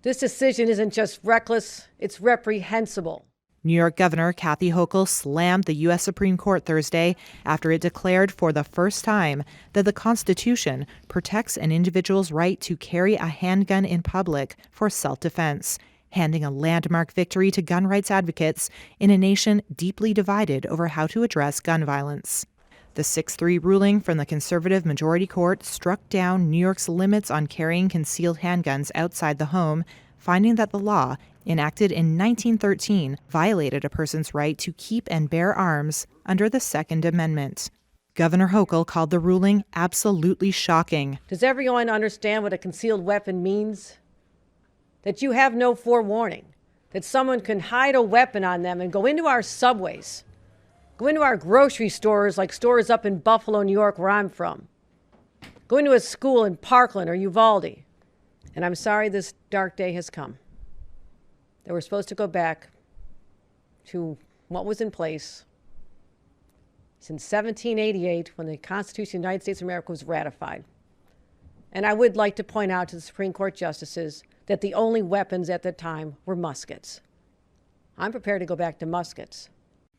This decision isn't just reckless, it's reprehensible. New York Governor Kathy Hochul slammed the U.S. Supreme Court Thursday after it declared for the first time that the Constitution protects an individual's right to carry a handgun in public for self-defense, handing a landmark victory to gun rights advocates in a nation deeply divided over how to address gun violence. The 6-3 ruling from the conservative majority court struck down New York's limits on carrying concealed handguns outside the home, finding that the law, enacted in 1913, violated a person's right to keep and bear arms under the Second Amendment. Governor Hochul called the ruling absolutely shocking. Does everyone understand what a concealed weapon means? That you have no forewarning, that someone can hide a weapon on them and go into our subways, go into our grocery stores like stores up in Buffalo, New York, where I'm from, go into a school in Parkland or Uvalde. And I'm sorry this dark day has come. That we're supposed to go back to what was in place since 1788 when the Constitution of the United States of America was ratified. And I would like to point out to the Supreme Court justices that the only weapons at the time were muskets. I'm prepared to go back to muskets.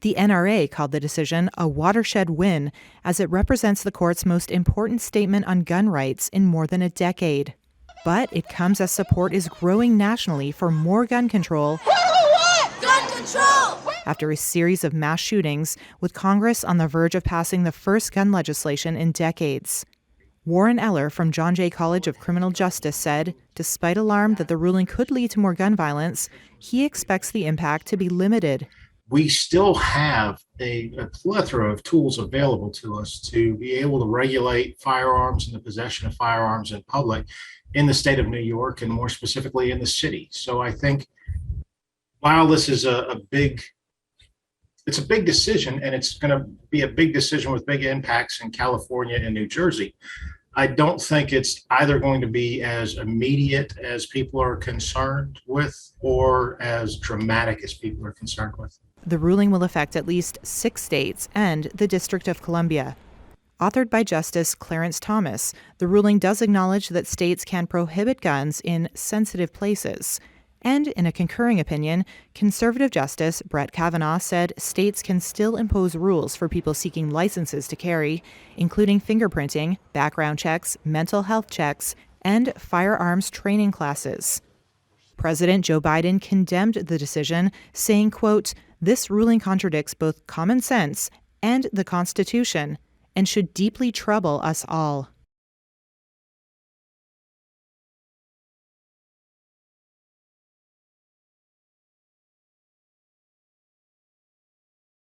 The NRA called the decision a watershed win as it represents the court's most important statement on gun rights in more than a decade. But it comes as support is growing nationally for more gun control. Gun control! After a series of mass shootings, with Congress on the verge of passing the first gun legislation in decades. Warren Eller from John Jay College of Criminal Justice said, despite alarm that the ruling could lead to more gun violence, he expects the impact to be limited. We still have a plethora of tools available to us to be able to regulate firearms and the possession of firearms in public in the state of New York and more specifically in the city. So I think while this is a big decision and it's going to be a big decision with big impacts in California and New Jersey, I don't think it's either going to be as immediate as people are concerned with or as dramatic as people are concerned with. The ruling will affect at least 6 states and the District of Columbia. Authored by Justice Clarence Thomas, the ruling does acknowledge that states can prohibit guns in sensitive places. And in a concurring opinion, conservative Justice Brett Kavanaugh said states can still impose rules for people seeking licenses to carry, including fingerprinting, background checks, mental health checks, and firearms training classes. President Joe Biden condemned the decision, saying, quote, "This ruling contradicts both common sense and the Constitution and should deeply trouble us all."